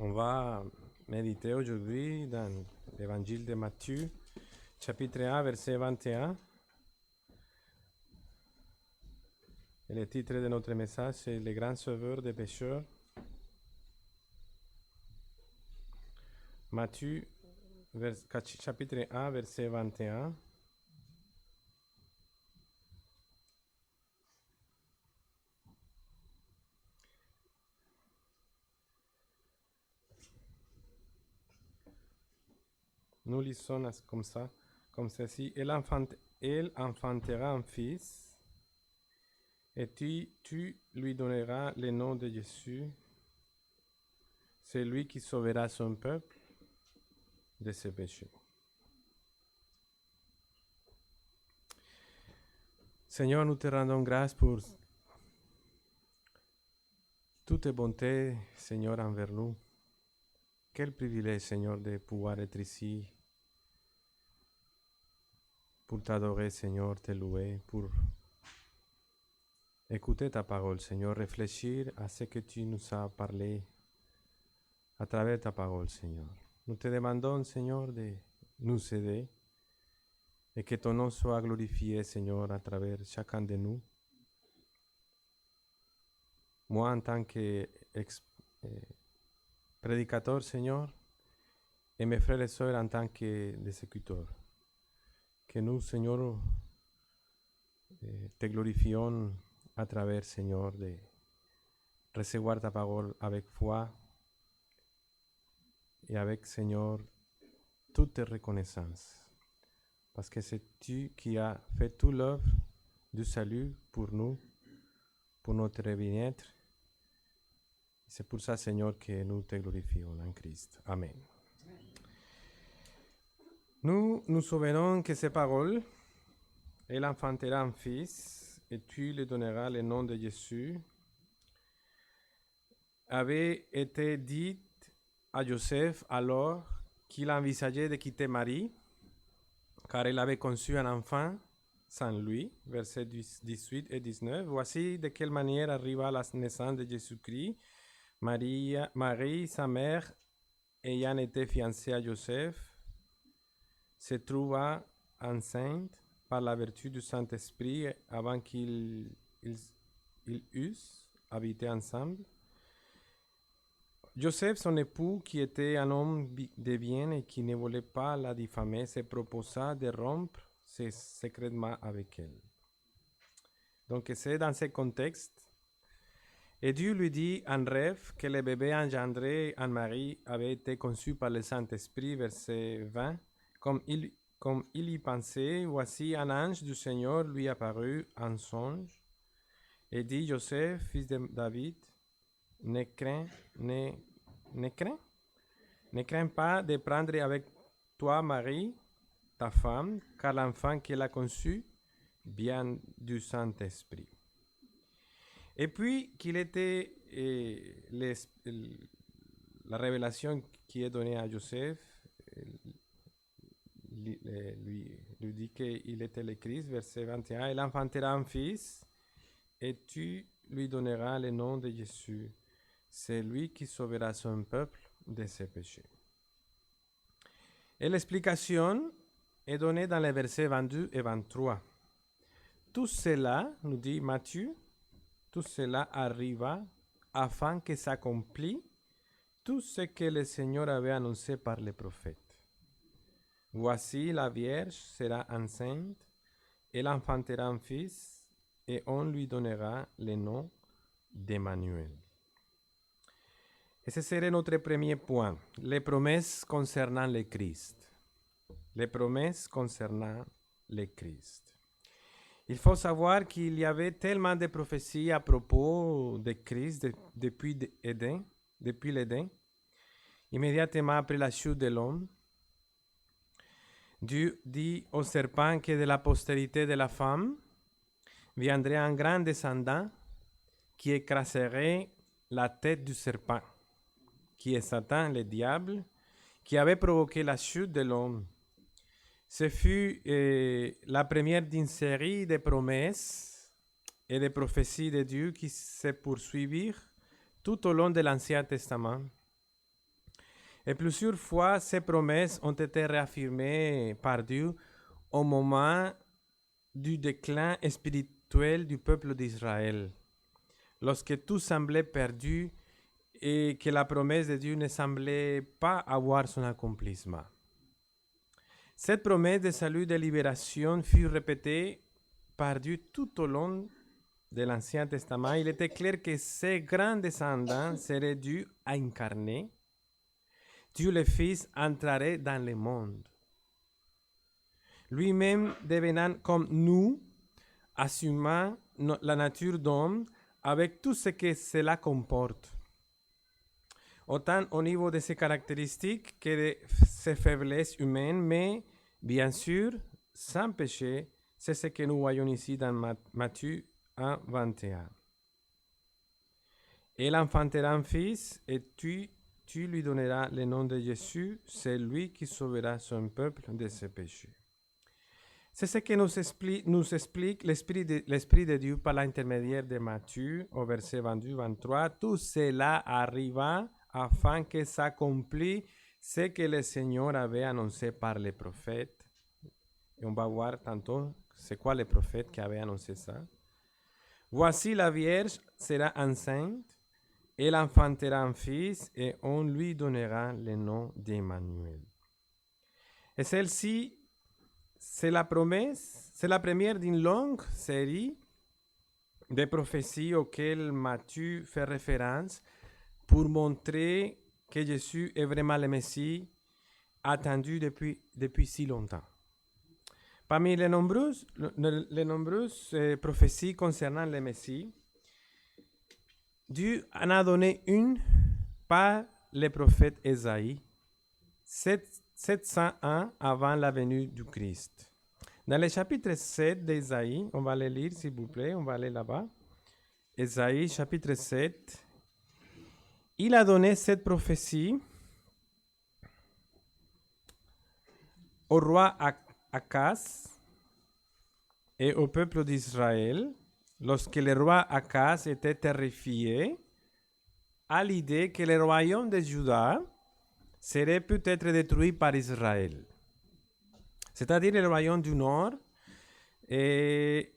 On va méditer aujourd'hui dans l'évangile de Matthieu, chapitre 1, verset 21. Et le titre de notre message, c'est Le grand sauveur des pécheurs. Matthieu, chapitre 1, verset 21. Nous lisons comme ça, comme ceci. Elle enfantera un fils, et tu lui donneras le nom de Jésus. C'est lui qui sauvera son peuple de ses péchés. Seigneur, nous te rendons grâce pour toutes tes bontés, Seigneur, envers nous. Quel privilège, Seigneur, de pouvoir être ici pour t'adorer, Seigneur, te louer, pour écouter ta parole, Seigneur, réfléchir à ce que tu nous as parlé à travers ta parole, Seigneur. Nous te demandons, Seigneur, de nous aider et que ton nom soit glorifié, Seigneur, à travers chacun de nous. Moi, en tant que prédicateur, Seigneur, et mes frères et sœurs en tant que exécuteurs. Que nous, Seigneur, te glorifions à travers, Seigneur, de recevoir ta parole avec foi et avec, Seigneur, toute reconnaissance. Parce que c'est tu qui as fait toute l'œuvre du salut pour nous, pour notre bien-être. C'est pour ça, Seigneur, que nous te glorifions en Christ. Amen. Nous nous souvenons que ces paroles, elle enfantera un fils, et tu lui donneras le nom de Jésus, avait été dites à Joseph alors qu'il envisageait de quitter Marie, car elle avait conçu un enfant sans lui. Versets 18 et 19. Voici de quelle manière arriva la naissance de Jésus-Christ. Marie, sa mère, ayant été fiancée à Joseph, se trouva enceinte par la vertu du Saint-Esprit avant qu'ils eussent habité ensemble. Joseph, son époux, qui était un homme de bien et qui ne voulait pas la diffamer, se proposa de rompre secrètement avec elle. Donc c'est dans ce contexte. Et Dieu lui dit en rêve que le bébé engendré en Marie avait été conçu par le Saint-Esprit, verset 20. Comme il y pensait, voici un ange du Seigneur lui apparut en songe et dit: Joseph, fils de David, ne crains pas de prendre avec toi Marie, ta femme, car l'enfant qu'elle a conçu vient du Saint-Esprit. Et puis qu'il était la révélation qui est donnée à Joseph, lui dit qu'il était le Christ, verset 21, il enfantera un fils et tu lui donneras le nom de Jésus. C'est lui qui sauvera son peuple de ses péchés. Et l'explication est donnée dans les versets 22 et 23. Tout cela, nous dit Matthieu, tout cela arriva afin que s'accomplisse tout ce que le Seigneur avait annoncé par les prophètes. Voici, la Vierge sera enceinte, elle enfantera un fils, et on lui donnera le nom d'Emmanuel. Et ce serait notre premier point, les promesses concernant le Christ. Les promesses concernant le Christ. Il faut savoir qu'il y avait tellement de prophéties à propos de Christ depuis l'Éden, immédiatement après la chute de l'homme. Dieu dit au serpent que de la postérité de la femme viendrait un grand descendant qui écraserait la tête du serpent, qui est Satan, le diable, qui avait provoqué la chute de l'homme. Ce fut la première d'une série de promesses et de prophéties de Dieu qui se poursuivirent tout au long de l'Ancien Testament. Et plusieurs fois, ces promesses ont été réaffirmées par Dieu au moment du déclin spirituel du peuple d'Israël, lorsque tout semblait perdu et que la promesse de Dieu ne semblait pas avoir son accomplissement. Cette promesse de salut et de libération fut répétée par Dieu tout au long de l'Ancien Testament. Il était clair que ces grands descendants seraient dus à incarner. Dieu le Fils entrerait dans le monde. Lui-même devenant comme nous, assumant la nature d'homme avec tout ce que cela comporte, autant au niveau de ses caractéristiques que de ses faiblesses humaines, mais bien sûr, sans péché, c'est ce que nous voyons ici dans Matthieu 1, 21. Il enfantera un fils et tu lui donneras le nom de Jésus, c'est lui qui sauvera son peuple de ses péchés. C'est ce que nous explique l'Esprit de Dieu par l'intermédiaire de Matthieu au verset 22-23. Tout cela arriva afin que s'accomplisse ce que le Seigneur avait annoncé par les prophètes. Et on va voir tantôt c'est quoi les prophètes qui avaient annoncé ça. Voici la Vierge sera enceinte, elle enfantera un fils et on lui donnera le nom d'Emmanuel. Et celle-ci, c'est la promesse, c'est la première d'une longue série de prophéties auxquelles Matthieu fait référence pour montrer que Jésus est vraiment le Messie attendu depuis si longtemps. Parmi les nombreuses prophéties concernant le Messie, Dieu en a donné une par le prophète Ésaïe, 701 avant la venue du Christ. Dans le chapitre 7 d'Ésaïe, on va le lire s'il vous plaît, on va aller là-bas. Ésaïe chapitre 7, il a donné cette prophétie au roi Akaz et au peuple d'Israël, lorsque le roi Akaz était terrifié à l'idée que le royaume de Juda serait peut-être détruit par Israël, c'est-à-dire le royaume du Nord et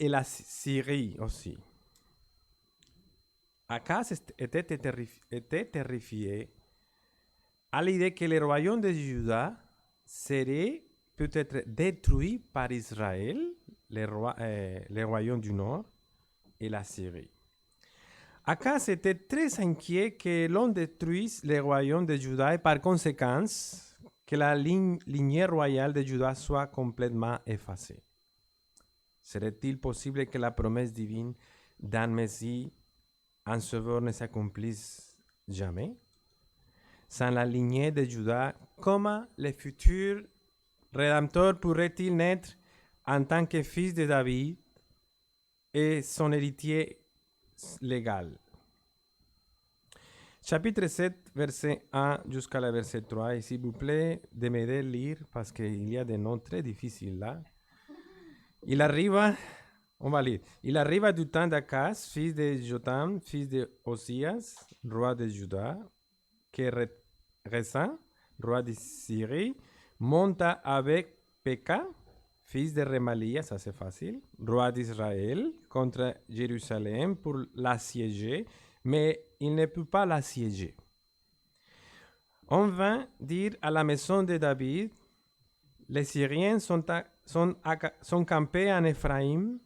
la Syrie aussi. Akaz était terrifié à l'idée que le royaume de Juda serait peut-être détruit par Israël, le royaume du Nord et la Syrie. Akaz était très inquiet que l'on détruise le royaume de Juda et par conséquent que la lignée royale de Juda soit complètement effacée. Serait-il possible que la promesse divine d'un Messie en sauveur ne s'accomplisse jamais? Sans la lignée de Juda, comment le futur Rédempteur pourrait-il naître en tant que fils de David et son héritier légal? Chapitre 7, verset 1 jusqu'à la verset 3. Et s'il vous plaît, de m'aider à lire parce qu'il y a des noms très difficiles là. Il arriva du temps d'Akaz, fils de Jotam, fils de Osias, roi de Juda, que Reza, roi de Syrie, monta avec Peka, fils de Remalia, ça c'est facile, roi d'Israël, contre Jérusalem pour l'assiéger, mais il ne peut pas l'assiéger. On vint dire à la maison de David, les Syriens sont campés en Éphraïm,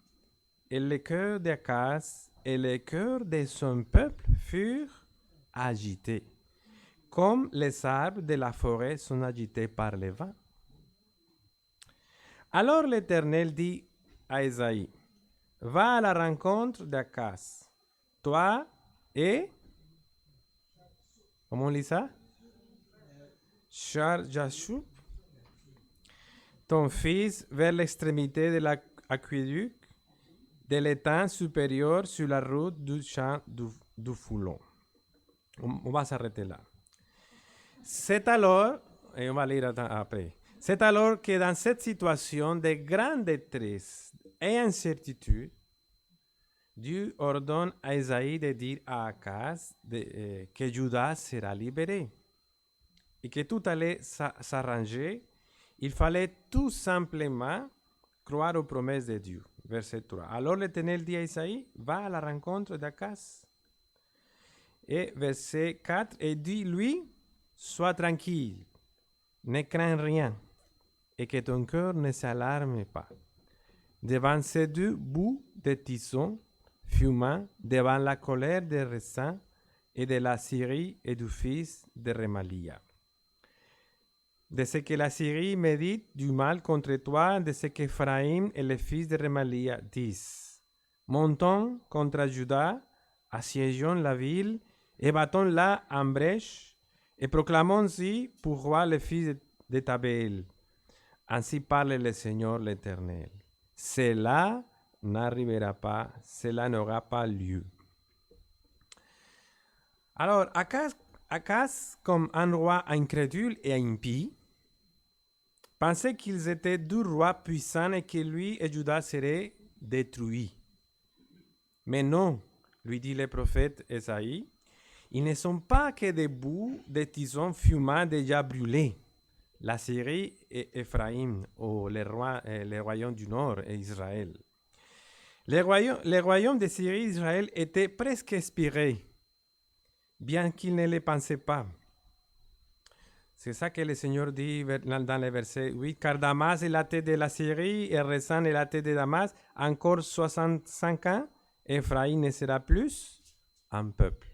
et le cœur d'Akaz et le cœur de son peuple furent agités, comme les arbres de la forêt sont agités par le vent. Alors l'Éternel dit à Ésaïe, va à la rencontre d'Akaz, toi et, comment on lit ça? Char-Jashub, ton fils, vers l'extrémité de l'aqueduc de l'étang supérieur sur la route du champ du Foulon. On va s'arrêter là. C'est alors, et on va lire après, c'est alors que dans cette situation de grande détresse et incertitude, Dieu ordonne à Esaïe de dire à Akaz que Juda sera libéré et que tout allait s'arranger. Il fallait tout simplement croire aux promesses de Dieu. Verset 3. Alors l'Éternel dit à Esaïe, va à la rencontre d'Akaz. Et verset 4, et dis-lui, sois tranquille, ne crains rien, et que ton cœur ne s'alarme pas. Devant ces deux bouts de tison fumant, devant la colère des Rezin et de la Syrie et du fils de Remalia. De ce que la Syrie médite du mal contre toi, de ce qu'Ephraïm et les fils de Remalia disent. Montons contre Juda, assiégeons la ville, et battons-la en brèche, et proclamons-y pour roi le fils de Tabeel. Ainsi parle le Seigneur l'Éternel. Cela n'arrivera pas, cela n'aura pas lieu. Alors, Akaz, comme un roi incrédule et impie, pensait qu'ils étaient deux rois puissants et que lui et Juda seraient détruits. Mais non, lui dit le prophète Esaïe, ils ne sont pas que des bouts de tisons fumants déjà brûlés. La Syrie et Ephraïm, ou les royaumes du Nord et Israël. Les royaumes de Syrie et d'Israël étaient presque expirés, bien qu'ils ne les pensaient pas. C'est ça que le Seigneur dit dans le verset 8. Car Damas est la tête de la Syrie et Rezin est la tête de Damas. Encore 65 ans, Ephraïm ne sera plus un peuple.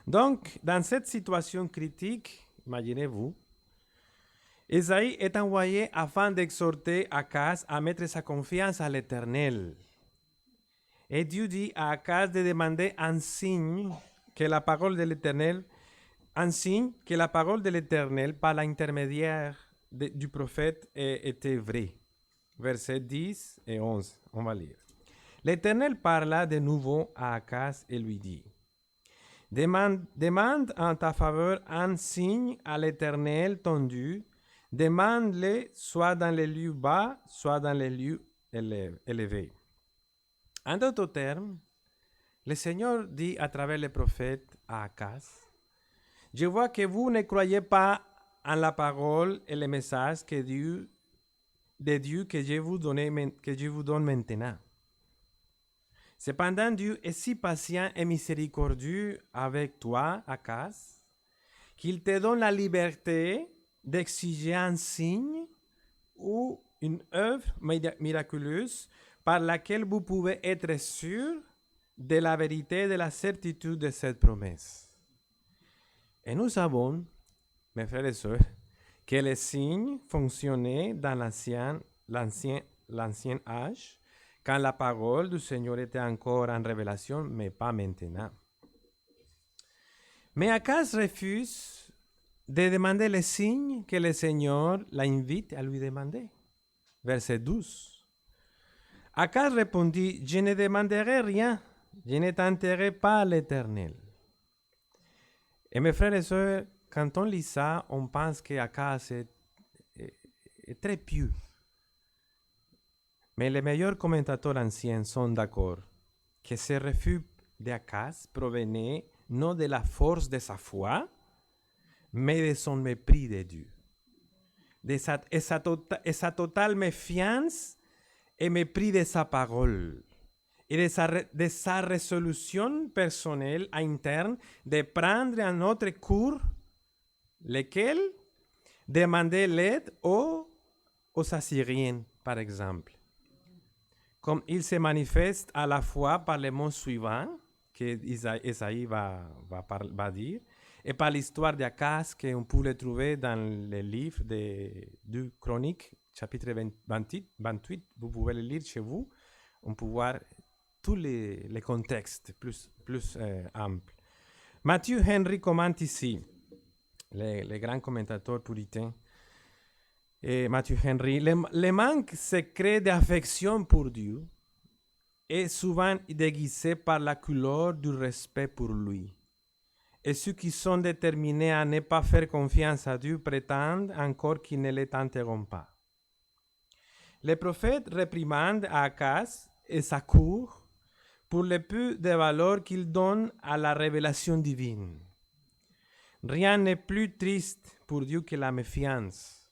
Donc, dans cette situation critique, imaginez-vous, Esaïe est envoyé afin d'exhorter Akaz à mettre sa confiance à l'Éternel. Et Dieu dit à Akaz de demander un signe que la parole de l'Éternel, par l'intermédiaire du prophète était vraie. Versets 10 et 11, on va lire. L'Éternel parla de nouveau à Akaz et lui dit, demande en ta faveur un signe à l'Éternel ton Dieu. Demande-le soit dans les lieux bas, soit dans les lieux élevés. En d'autres termes, le Seigneur dit à travers le prophète à Akaz, je vois que vous ne croyez pas en la parole et le message de Dieu que je vous donne maintenant. Cependant, Dieu est si patient et miséricordieux avec toi, Akaz, qu'il te donne la liberté d'exiger un signe ou une œuvre miraculeuse par laquelle vous pouvez être sûr de la vérité et de la certitude de cette promesse. Et nous savons, mes frères et sœurs, que les signes fonctionnaient dans l'ancien âge, quand la parole du Seigneur était encore en révélation, mais pas maintenant. Mais Akaz refuse de demander les signes que le Seigneur l'invite à lui demander. Verset 12. Akaz répondit, je ne demanderai rien, je ne tenterai pas l'Éternel. Et mes frères et sœurs, quand on lit ça, on pense qu'Akaz est très pieux. Mais les meilleurs commentateurs anciens sont d'accord que ce refus d'Akaz provenait non de la force de sa foi, mais de son mépris de Dieu. De sa totale méfiance et mépris de sa parole. Et de sa résolution personnelle interne de prendre un autre cours, lequel demander l'aide aux Assyriens, par exemple. Comme il se manifeste à la fois par les mots suivants que Esaïe va dire, et par l'histoire d'Akaz qu'on peut le trouver dans le livre de Chroniques, chapitre 28. Vous pouvez le lire chez vous. On peut voir tous les contextes plus amples. Matthew Henry commente ici, le grand commentateur puritain, et Matthew Henry, le manque secret d'affection pour Dieu est souvent déguisé par la couleur du respect pour lui. Et ceux qui sont déterminés à ne pas faire confiance à Dieu prétendent encore qu'ils ne les tenteront pas. Le prophète réprimande à Akaz et sa cour pour le peu de valeur qu'il donne à la révélation divine. Rien n'est plus triste pour Dieu que la méfiance,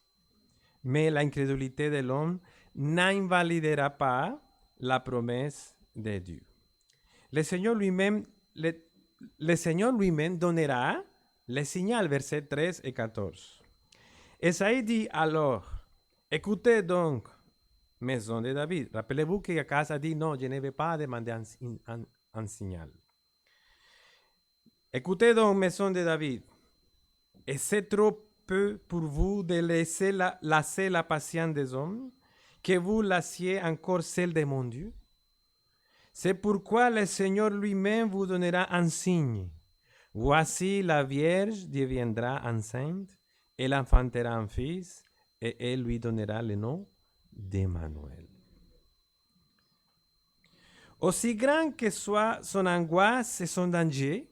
mais l'incrédulité de l'homme n'invalidera pas la promesse de Dieu. Le Seigneur lui-même, le Seigneur lui-même donnera le signal, versets 13 et 14. Esaïe dit alors, écoutez donc, maison de David. Rappelez-vous qu'Akaz a dit, non, je ne vais pas demander un signal. Écoutez donc, maison de David, et c'est trop peu pour vous de laisser lasser la patience des hommes, que vous lassiez encore celle de mon Dieu. C'est pourquoi le Seigneur lui-même vous donnera un signe. Voici la Vierge deviendra enceinte, elle enfantera un fils, et elle lui donnera le nom d'Emmanuel. Aussi grand que soit son angoisse et son danger,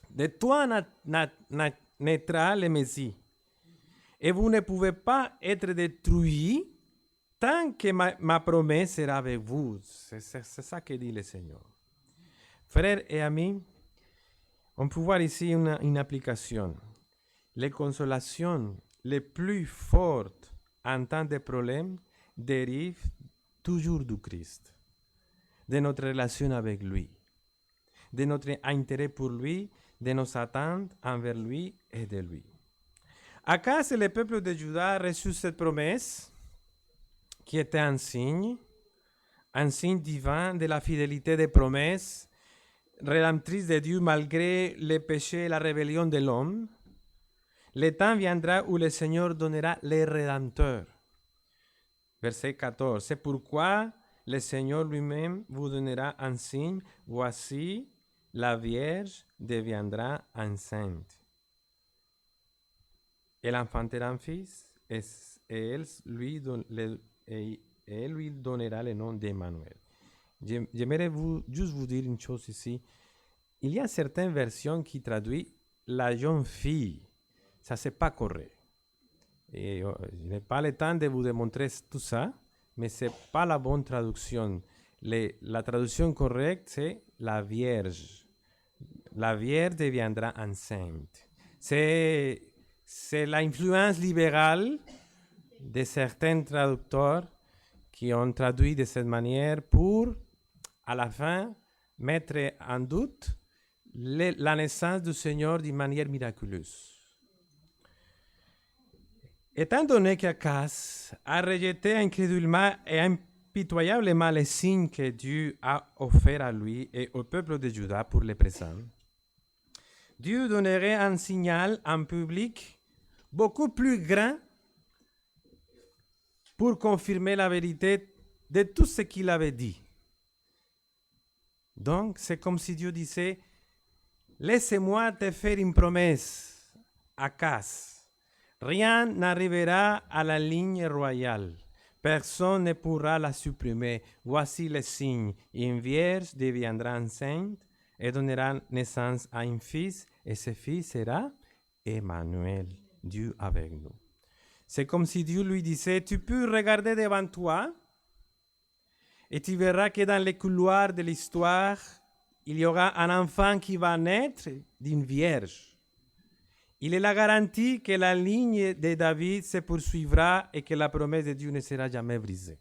de toi naîtra le Messie. Et vous ne pouvez pas être détruits tant que ma promesse sera avec vous. C'est ça que dit le Seigneur. Frères et amis, on peut voir ici une application. Les consolations les plus fortes en temps de problème dérivent toujours du Christ, de notre relation avec lui, de notre intérêt pour lui, de nos attentes envers lui et de lui. Akaz et le peuple de Juda a reçu cette promesse qui était un signe divin de la fidélité des promesses rédemptrices de Dieu malgré les péchés et la rébellion de l'homme. Le temps viendra où le Seigneur donnera les rédempteurs. Verset 14. C'est pourquoi le Seigneur lui-même vous donnera un signe. Voici, la Vierge deviendra enceinte. Elle enfantera un fils et elle lui donnera le nom d'Emmanuel. J'aimerais juste vous dire une chose ici. Il y a certaines versions qui traduisent la jeune fille. Ça, c'est pas correct. Et je n'ai pas le temps de vous démontrer tout ça, mais c'est pas la bonne traduction. La traduction correcte, c'est la Vierge. La Vierge deviendra enceinte. C'est l'influence libérale de certains traducteurs qui ont traduit de cette manière pour, à la fin, mettre en doute la naissance du Seigneur d'une manière miraculeuse. Étant donné qu'Akaz a rejeté incrédulement et impitoyablement les signes que Dieu a offerts à lui et au peuple de Juda pour le présent, Dieu donnerait un signal en public beaucoup plus grand pour confirmer la vérité de tout ce qu'il avait dit. Donc, c'est comme si Dieu disait, laissez-moi te faire une promesse, Akaz. Rien n'arrivera à la ligne royale. Personne ne pourra la supprimer. Voici le signe. Une vierge deviendra enceinte et donnera naissance à un fils, et ce fils sera Emmanuel, Dieu avec nous. C'est comme si Dieu lui disait, tu peux regarder devant toi et tu verras que dans les couloirs de l'histoire, il y aura un enfant qui va naître d'une vierge. Il est la garantie que la ligne de David se poursuivra et que la promesse de Dieu ne sera jamais brisée.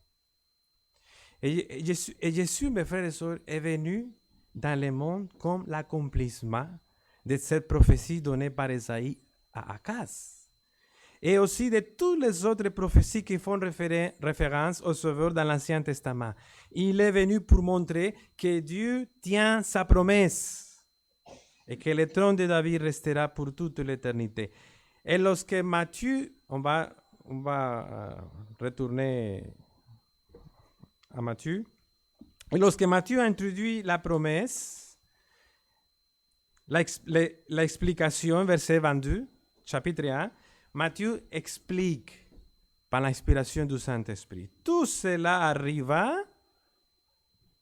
Et Jésus, mes frères et sœurs, est venu dans le monde comme l'accomplissement de cette prophétie donnée par Esaïe à Akaz. Et aussi de toutes les autres prophéties qui font référence au Sauveur dans l'Ancien Testament. Il est venu pour montrer que Dieu tient sa promesse et que le trône de David restera pour toute l'éternité. Et lorsque Matthieu, on va retourner à Matthieu, et lorsque Matthieu a introduit la promesse, l'explication, verset 22, chapitre 1, Matthieu explique par l'inspiration du Saint-Esprit. Tout cela arriva,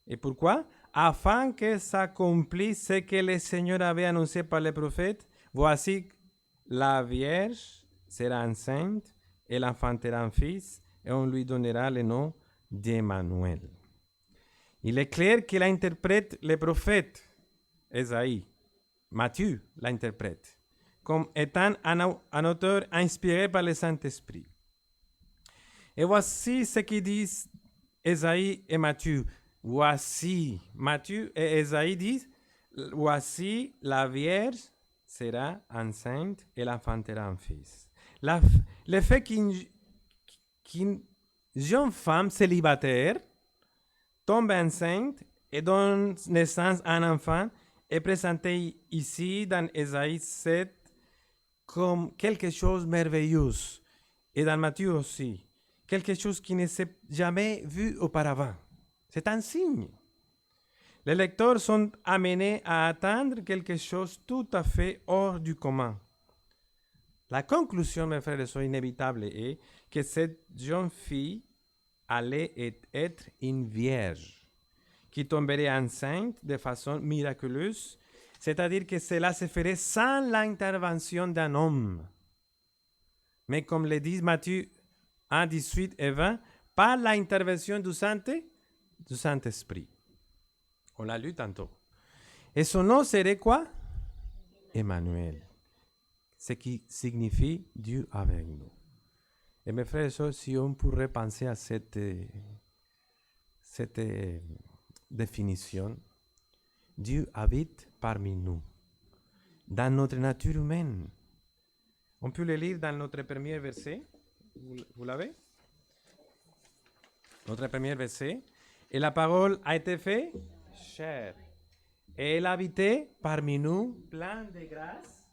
et pourquoi? Afin que s'accomplisse ce que le Seigneur avait annoncé par les prophètes. Voici, la Vierge sera enceinte, elle enfantera un fils, et on lui donnera le nom d'Emmanuel. Il est clair qu'il interprète les prophètes, Ésaïe. Matthieu l'interprète comme étant un auteur inspiré par le Saint-Esprit. Et voici ce qu'ils disent Ésaïe et Matthieu. Voici, Matthieu et Ésaïe disent, voici la Vierge sera enceinte et l'enfantera un fils. Le fait qu'une jeune femme célibataire tombe enceinte et donne naissance à un enfant est présenté ici dans Ésaïe 7 comme quelque chose de merveilleux. Et dans Matthieu aussi. Quelque chose qui ne s'est jamais vu auparavant. C'est un signe. Les lecteurs sont amenés à attendre quelque chose tout à fait hors du commun. La conclusion, mes frères et sœurs, inévitable est que cette jeune fille allait être une vierge qui tomberait enceinte de façon miraculeuse, c'est-à-dire que cela se ferait sans l'intervention d'un homme. Mais comme le dit Matthieu 1, 18 et 20, par l'intervention du Saint-Esprit. On l'a lu tantôt. Et son nom serait quoi? Emmanuel. Ce qui signifie Dieu avec nous. Et mes frères et sœurs, si on pourrait penser à cette définition, Dieu habite parmi nous, dans notre nature humaine. On peut le lire dans notre premier verset. Vous l'avez? Notre premier verset. Et la parole a été faite chair. Et elle habitait parmi nous, plein de grâce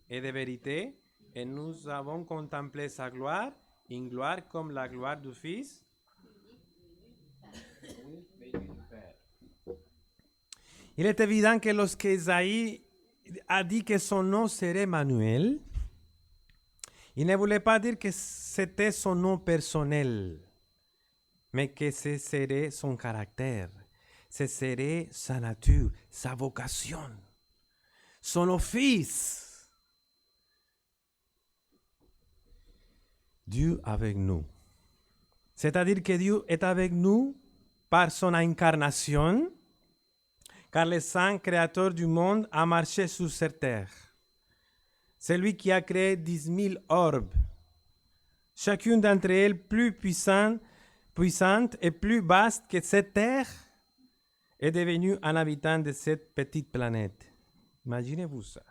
et de vérité. Et nous avons contemplé sa gloire, une gloire comme la gloire du Fils. Il est évident que lorsque Isaïe a dit que son nom serait Emmanuel, il ne voulait pas dire que c'était son nom personnel, mais que ce serait son caractère, ce serait sa nature, sa vocation, son office. Dieu avec nous. C'est-à-dire que Dieu est avec nous par son incarnation, car le Saint Créateur du monde a marché sur cette terre. C'est lui qui a créé 10 000 orbes, chacune d'entre elles plus puissante et plus vaste que cette terre, est devenu un habitant de cette petite planète. Imaginez-vous ça.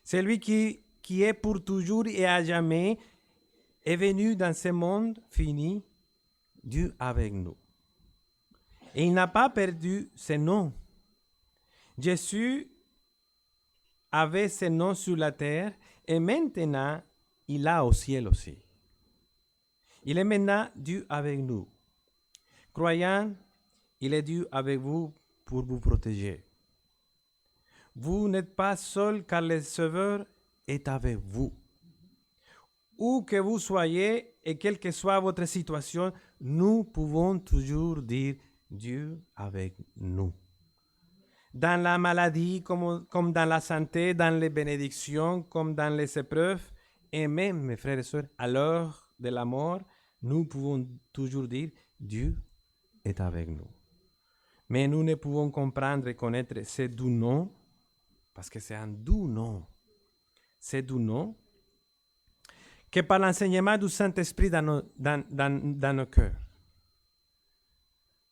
C'est lui qui est pour toujours et à jamais est venu dans ce monde fini, Dieu avec nous. Et il n'a pas perdu ses noms. Jésus avait ses noms sur la terre et maintenant il a au ciel aussi. Il est maintenant Dieu avec nous. Croyant, il est Dieu avec vous pour vous protéger. Vous n'êtes pas seul car le Sauveur est avec vous. Où que vous soyez et quelle que soit votre situation, nous pouvons toujours dire Dieu avec nous. Dans la maladie, comme dans la santé, dans les bénédictions, comme dans les épreuves, et même, mes frères et sœurs, à l'heure de la mort, nous pouvons toujours dire Dieu est avec nous. Mais nous ne pouvons comprendre et connaître ces doux noms, parce que c'est un doux nom. Ces doux noms, que par l'enseignement du Saint-Esprit dans nos cœurs.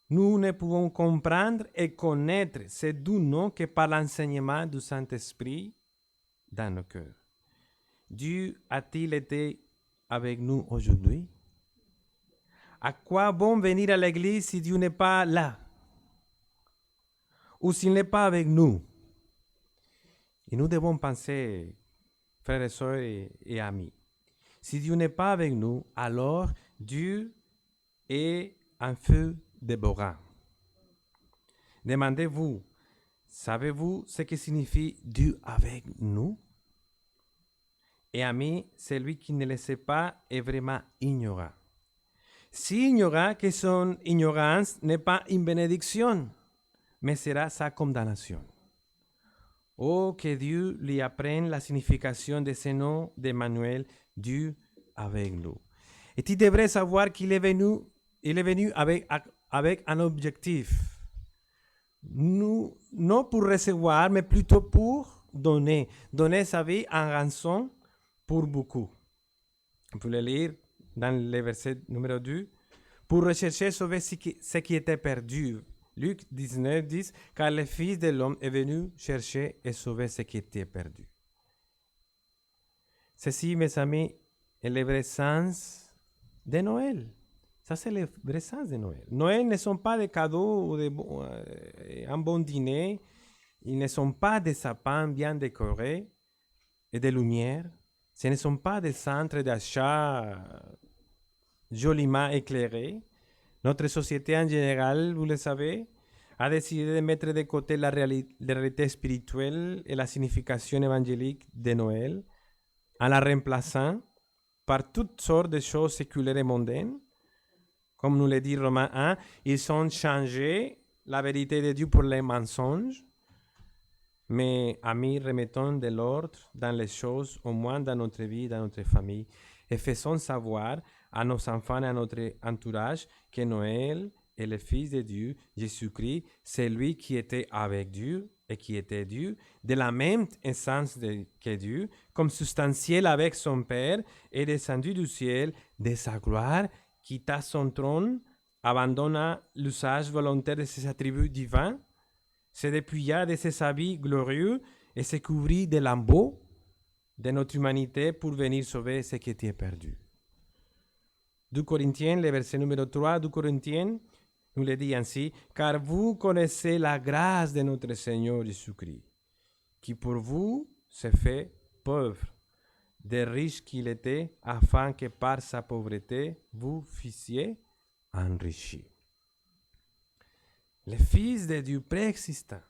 Nous ne pouvons comprendre et connaître ces doux noms que par l'enseignement du Saint-Esprit dans nos cœurs. Dieu a-t-il été avec nous aujourd'hui? À quoi bon venir à l'église si Dieu n'est pas là? Ou s'il n'est pas avec nous? Et nous devons penser, frères et sœurs et amis, si Dieu n'est pas avec nous, alors Dieu est un feu dévorant. Demandez-vous, savez-vous ce que signifie Dieu avec nous? Et ami, celui qui ne le sait pas est vraiment ignorant. Si ignora que son ignorance n'est pas une bénédiction, mais sera sa condamnation. Oh, que Dieu lui apprenne la signification de ce nom d'Emmanuel, Dieu avec nous. Et tu devrais savoir qu'il est venu avec un objectif. Nous, non pour recevoir, mais plutôt pour donner. Donner sa vie en rançon pour beaucoup. Vous pouvez le lire dans le verset numéro 2. Pour rechercher sauver ce qui était perdu. Luc 19 dit, car le Fils de l'homme est venu chercher et sauver ce qui était perdu. Ceci, mes amis, est le vrai sens de Noël. Ça, c'est le vrai sens de Noël. Noël ne sont pas des cadeaux ou un bon dîner. Ils ne sont pas des sapins bien décorés et des lumières. Ce ne sont pas des centres d'achat joliment éclairés. Notre société en général, vous le savez, a décidé de mettre de côté la réalité spirituelle et la signification évangélique de Noël en la remplaçant par toutes sortes de choses séculaires et mondaines. Comme nous le dit Romains 1, ils ont changé la vérité de Dieu pour les mensonges. Mais, amis, remettons de l'ordre dans les choses, au moins dans notre vie, dans notre famille, et faisons savoir à nos enfants et à notre entourage que Noël est le Fils de Dieu, Jésus-Christ, c'est lui qui était avec Dieu et qui était Dieu, de la même essence que Dieu, comme substantiel avec son Père, est descendu du ciel de sa gloire, quitta son trône, abandonna l'usage volontaire de ses attributs divins, se dépouilla de ses habits glorieux et se couvrit de lambeaux de notre humanité pour venir sauver ce qui était perdu. 2 Corinthiens, le verset numéro 3, 2 Corinthiens, nous le dit ainsi, car vous connaissez la grâce de notre Seigneur Jésus-Christ, qui pour vous s'est fait pauvre, des riches qu'il était, afin que par sa pauvreté vous fussiez enrichis. Le Fils de Dieu préexistant,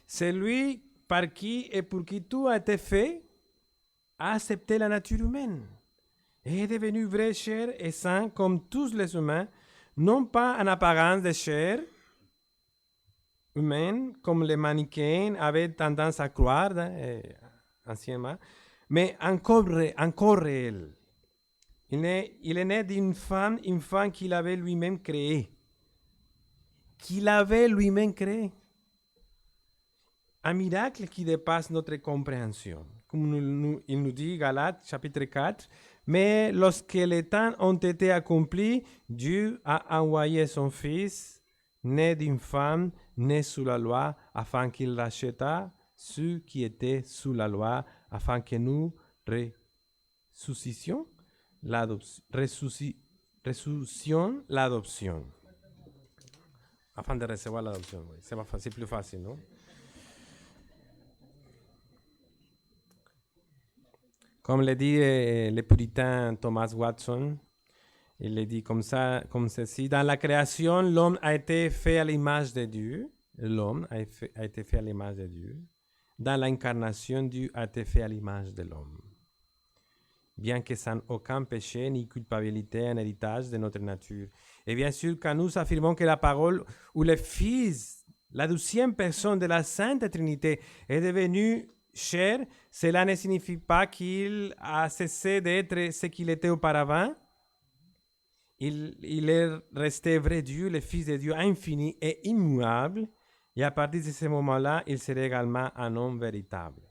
celui par qui et pour qui tout a été fait, a accepté la nature humaine et est devenu vrai chair et saint comme tous les humains, non pas en apparence de chair humaine, comme les manichéens avaient tendance à croire anciennement, mais encore réel. Il est né d'une femme, une femme qu'il avait lui-même créée. Un miracle qui dépasse notre compréhension. Comme il nous dit, Galates, chapitre 4, mais lorsque les temps ont été accomplis, Dieu a envoyé son Fils, né d'une femme, né sous la loi, afin qu'il rachètât ceux qui étaient sous la loi, afin que nous ressuscitions l'adoption. Afin de recevoir l'adoption, oui. C'est plus facile, non? Comme le dit le puritain Thomas Watson, il le dit comme ça, comme ceci. Dans la création, l'homme a été fait à l'image de Dieu. L'homme a été fait à l'image de Dieu. Dans l'incarnation, Dieu a été fait à l'image de l'homme. Bien que sans aucun péché ni culpabilité, un héritage de notre nature. Et bien sûr, quand nous affirmons que la parole ou le Fils, la 12e personne de la Sainte Trinité, est devenu chair, cela ne signifie pas qu'il a cessé d'être ce qu'il était auparavant. Il est resté vrai Dieu, le Fils de Dieu infini et immuable. Et à partir de ce moment-là, il serait également un homme véritable.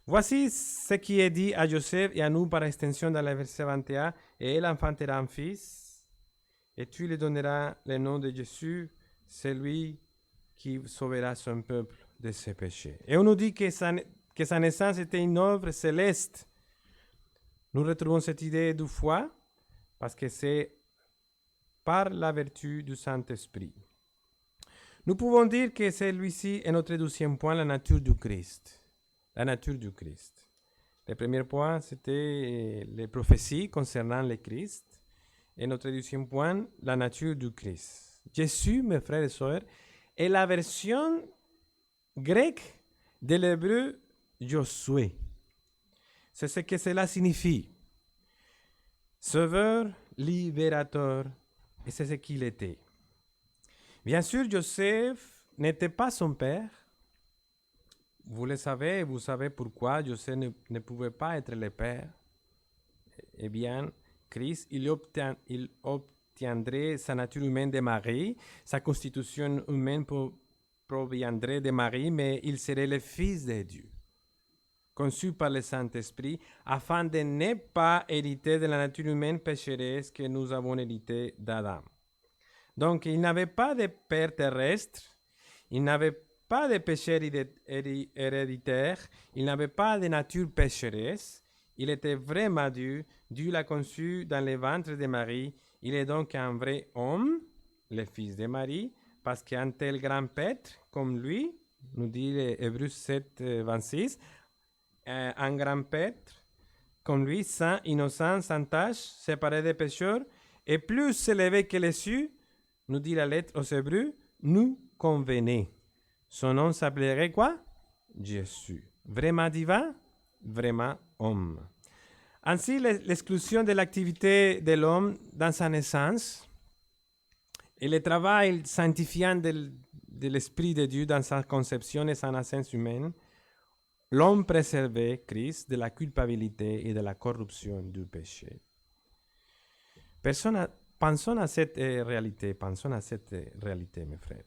Voici ce qui est dit à Joseph et à nous par extension dans le verset 21. Et elle enfantera un fils, et tu lui donneras le nom de Jésus, celui qui sauvera son peuple de ses péchés. Et on nous dit que sa naissance était une œuvre céleste. Nous retrouvons cette idée du foi parce que c'est par la vertu du Saint-Esprit. Nous pouvons dire que celui-ci est notre 12e point, la nature du Christ. La nature du Christ. Le premier point, c'était les prophéties concernant le Christ. Et notre 12e point, la nature du Christ. Jésus, mes frères et sœurs, est la version grecque de l'hébreu Josué. C'est ce que cela signifie. Sauveur, libérateur, et c'est ce qu'il était. Bien sûr, Joseph n'était pas son père. Vous le savez, vous savez pourquoi Joseph ne pouvait pas être le père. Eh bien, Christ, il tiendrait sa nature humaine de Marie, sa constitution humaine proviendrait de Marie, mais il serait le Fils de Dieu, conçu par le Saint-Esprit, afin de ne pas hériter de la nature humaine pécheresse que nous avons héritée d'Adam. Donc, il n'avait pas de père terrestre, il n'avait pas de péché héréditaire, il n'avait pas de nature pécheresse, il était vraiment Dieu, Dieu l'a conçu dans le ventre de Marie, il est donc un vrai homme, le fils de Marie, parce qu'un tel grand prêtre comme lui, nous dit Hébreux 7, 26, un grand prêtre comme lui, saint, innocent, sans tache, séparé des pécheurs, et plus élevé que les cieux, nous dit la lettre aux Hébreux, nous convenait. Son nom s'appellerait quoi? Jésus. Vraiment divin, vraiment homme. Ainsi, l'exclusion de l'activité de l'homme dans sa naissance et le travail sanctifiant de l'Esprit de Dieu dans sa conception et sa naissance humaine, l'homme préservait Christ de la culpabilité et de la corruption du péché. Pensons à cette réalité, mes frères.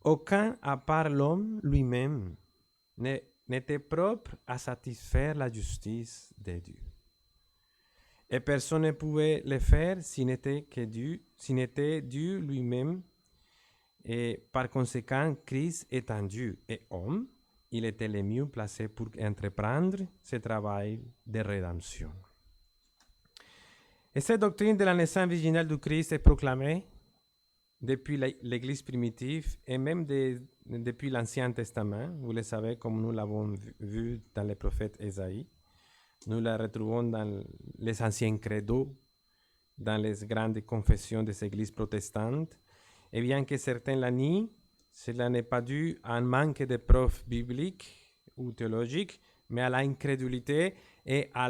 Aucun, à part l'homme lui-même, n'était propre à satisfaire la justice de Dieu. Et personne ne pouvait le faire si n'était Dieu lui-même. Et par conséquent, Christ étant Dieu et homme, il était le mieux placé pour entreprendre ce travail de rédemption. Et cette doctrine de la naissance virginale du Christ est proclamée depuis l'Église primitive et même depuis l'Ancien Testament. Vous le savez, comme nous l'avons vu dans les prophètes Ésaïe. Nous la retrouvons dans les anciens credos, dans les grandes confessions des églises protestantes. Et bien que certains la nient, cela n'est pas dû à un manque de preuves bibliques ou théologiques, mais à l'incrédulité et à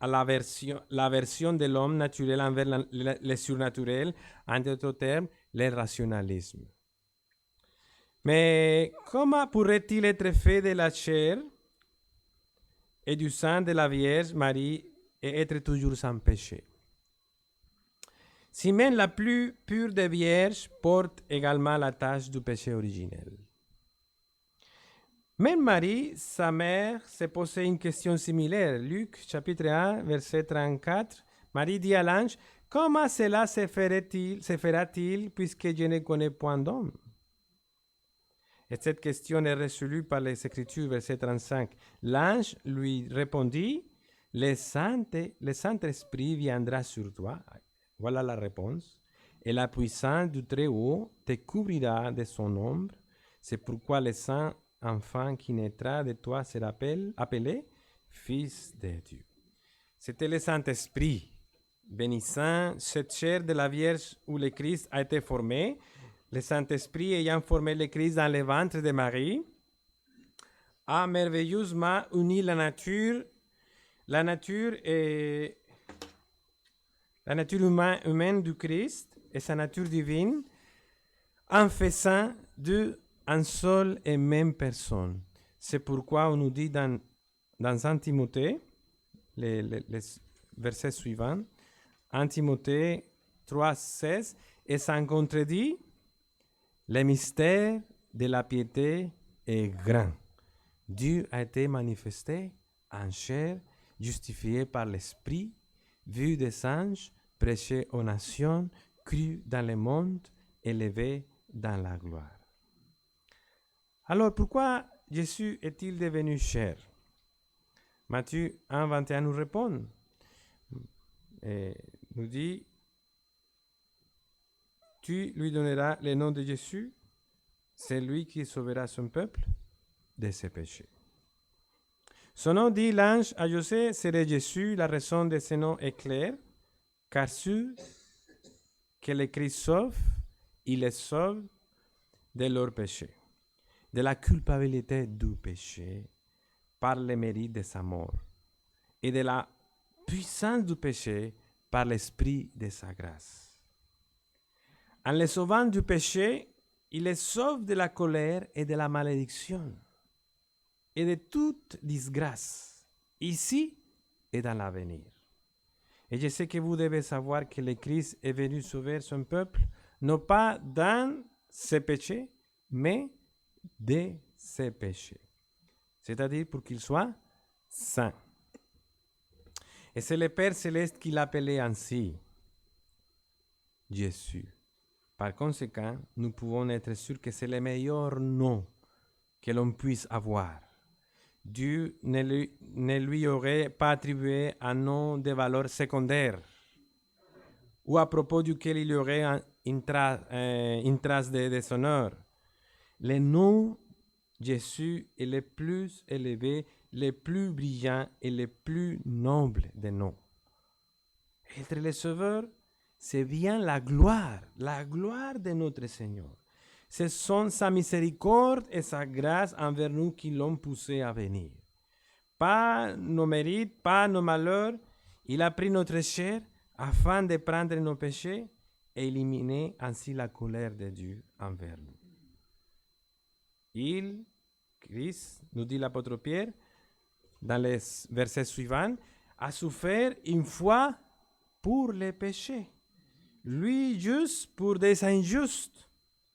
l'aversion de l'homme naturel envers le surnaturel, en d'autres termes, le rationalisme. Mais comment pourrait-il être fait de la chair et du sang de la Vierge Marie et être toujours sans péché? Si même la plus pure des vierges porte également la tâche du péché originel. Même Marie, sa mère, s'est posé une question similaire. Luc chapitre 1, verset 34, Marie dit à l'ange, « Comment cela se fera-t-il puisque je ne connais point d'homme ?» Et cette question est résolue par les Écritures, verset 35. L'ange lui répondit, « Le Saint-Esprit viendra sur toi. » Voilà la réponse. « Et la puissance du Très-Haut te couvrira de son ombre. C'est pourquoi le Saint enfant qui naîtra de toi sera appelé Fils de Dieu. » C'était le Saint-Esprit bénissant cette chair de la Vierge où le Christ a été formé. Le Saint-Esprit ayant formé le Christ dans le ventre de Marie, a merveilleusement uni la nature humaine du Christ et sa nature divine en faisant d'eux une seule et même personne. C'est pourquoi on nous dit dans 1 Timothée, les versets suivants, 1 Timothée 3, 16, et sans contredit, le mystère de la piété est grand. Dieu a été manifesté en chair, justifié par l'Esprit, vu des anges, prêché aux nations, cru dans le monde, élevé dans la gloire. Alors, pourquoi Jésus est-il devenu chair? Matthieu 1, 21 nous répond, et nous dit, « Tu lui donneras le nom de Jésus, c'est lui qui sauvera son peuple de ses péchés. » Son nom, dit l'ange à Joseph, serait Jésus. La raison de ce nom est claire, car ceux que le Christ sauve, il les sauve de leur péché, de la culpabilité du péché par le mérite de sa mort et de la puissance du péché par l'esprit de sa grâce. En les sauvant du péché, il les sauve de la colère et de la malédiction et de toute disgrâce, ici et dans l'avenir. Et je sais que vous devez savoir que le Christ est venu sauver son peuple, non pas dans ses péchés, mais de ses péchés. C'est-à-dire pour qu'il soit saint. Et c'est le Père céleste qui l'appelait ainsi, Jésus. Par conséquent, nous pouvons être sûrs que c'est le meilleur nom que l'on puisse avoir. Dieu ne lui aurait pas attribué un nom de valeur secondaire ou à propos duquel il y aurait une trace de déshonneur. Le nom Jésus est le plus élevé, le plus brillant et le plus noble des noms. Être le Sauveur, c'est bien la gloire de notre Seigneur. Ce sont sa miséricorde et sa grâce envers nous qui l'ont poussé à venir. Pas nos mérites, pas nos malheurs. Il a pris notre chair afin de prendre nos péchés et éliminer ainsi la colère de Dieu envers nous. Christ, nous dit l'apôtre Pierre, dans les versets suivants, a souffert une fois pour les péchés. Lui juste pour des injustes,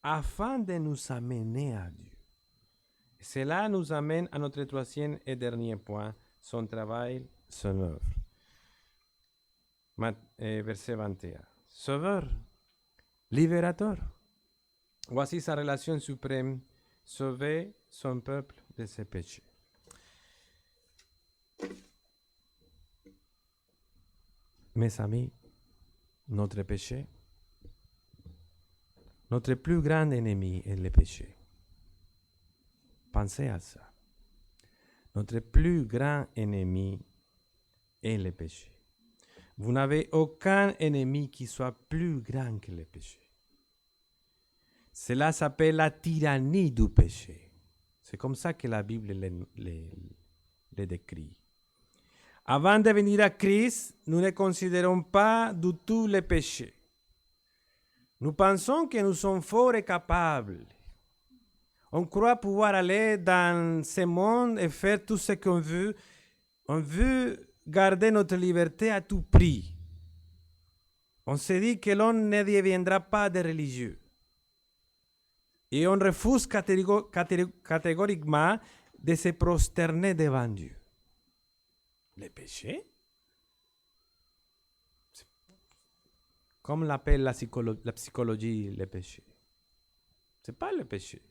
afin de nous amener à Dieu. Cela nous amène à notre troisième et dernier point, son travail, son œuvre. Verset 21. Sauveur, libérateur. Voici sa relation suprême, sauver son peuple de ses péchés. Mes amis, notre péché, notre plus grand ennemi est le péché. Pensez à ça. Notre plus grand ennemi est le péché. Vous n'avez aucun ennemi qui soit plus grand que le péché. Cela s'appelle la tyrannie du péché. C'est comme ça que la Bible le décrit. Avant de venir à Christ, nous ne considérons pas du tout le péché. Nous pensons que nous sommes forts et capables. On croit pouvoir aller dans ce monde et faire tout ce qu'on veut. On veut garder notre liberté à tout prix. On se dit que l'on ne deviendra pas de religieux. Et on refuse catégoriquement de se prosterner devant Dieu. Le péché, comme l'appelle la psychologie le péché. Ce n'est pas le péché.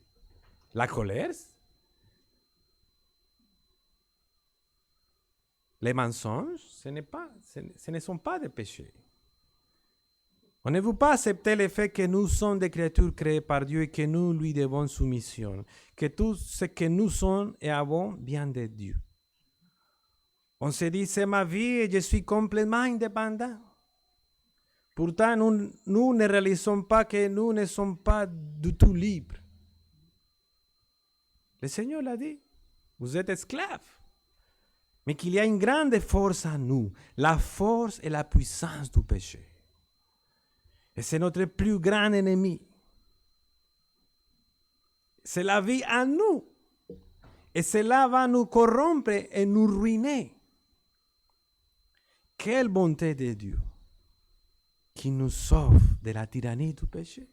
La colère, les mensonges, ce ne sont pas des péchés. On ne veut pas accepter le fait que nous sommes des créatures créées par Dieu et que nous lui devons soumission, que tout ce que nous sommes et avons vient de Dieu. On se dit, c'est ma vie et je suis complètement indépendant. Pourtant, nous ne réalisons pas que nous ne sommes pas du tout libres. Le Seigneur l'a dit, vous êtes esclaves, mais qu'il y a une grande force en nous, la force et la puissance du péché. Et c'est notre plus grand ennemi. C'est la vie en nous. Et cela va nous corrompre et nous ruiner. Quelle bonté de Dieu qui nous sauve de la tyrannie du péché.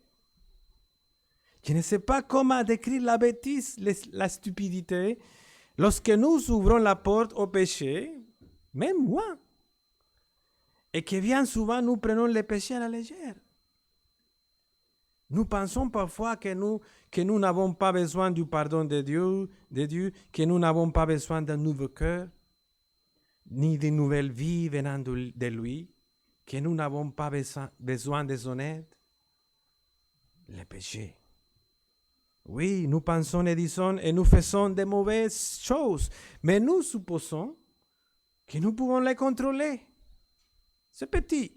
Je ne sais pas comment décrire la bêtise, la stupidité, lorsque nous ouvrons la porte au péché, même moi, et que bien souvent nous prenons le péché à la légère. Nous pensons parfois que nous n'avons pas besoin du pardon de Dieu, que nous n'avons pas besoin d'un nouveau cœur, ni d'une nouvelle vie venant de lui, que nous n'avons pas besoin de son aide. Le péché. Oui, nous pensons et disons et nous faisons de mauvaises choses, mais nous supposons que nous pouvons les contrôler. C'est petit.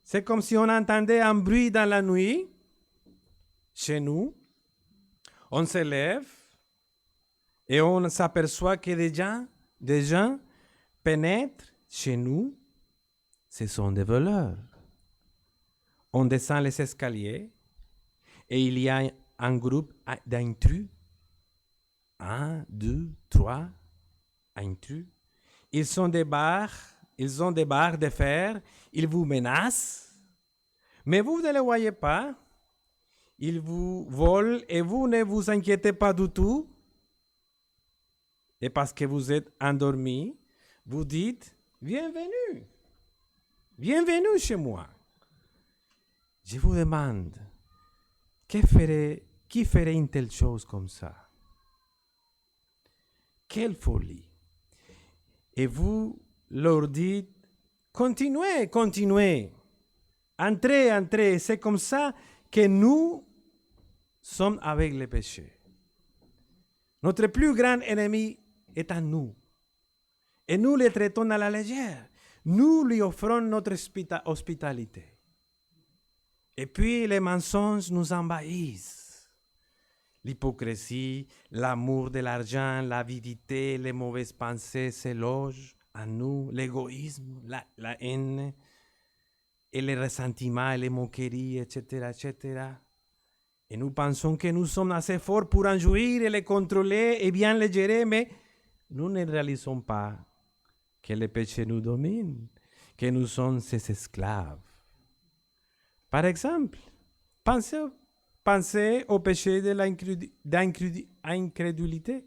C'est comme si on entendait un bruit dans la nuit, chez nous, on se lève et on s'aperçoit que des gens pénètrent chez nous. Ce sont des voleurs. On descend les escaliers et il y a un groupe d'intrus. 1, 2, 3 intrus. Ils sont des barres ils ont des barres de fer, ils vous menacent, mais vous ne les voyez pas. Ils vous volent et vous ne vous inquiétez pas du tout. Et parce que vous êtes endormi, vous dites, bienvenue, bienvenue chez moi. Je vous demande, qui ferait une telle chose comme ça? Quelle folie! Et vous leur dites, continuez, continuez, entrez, entrez. C'est comme ça que nous sommes avec le péché. Notre plus grand ennemi est en nous. Et nous le traitons à la légère. Nous lui offrons notre hospitalité. Et puis les mensonges nous envahissent. L'hypocrisie, l'amour de l'argent, l'avidité, les mauvaises pensées se logent en nous, l'égoïsme, la haine, et les ressentiments, et les moqueries, etc., etc. Et nous pensons que nous sommes assez forts pour en jouir et les contrôler et bien les gérer, mais nous ne réalisons pas que le péché nous domine, que nous sommes ses esclaves. Par exemple, pensez au péché de l'incrédulité.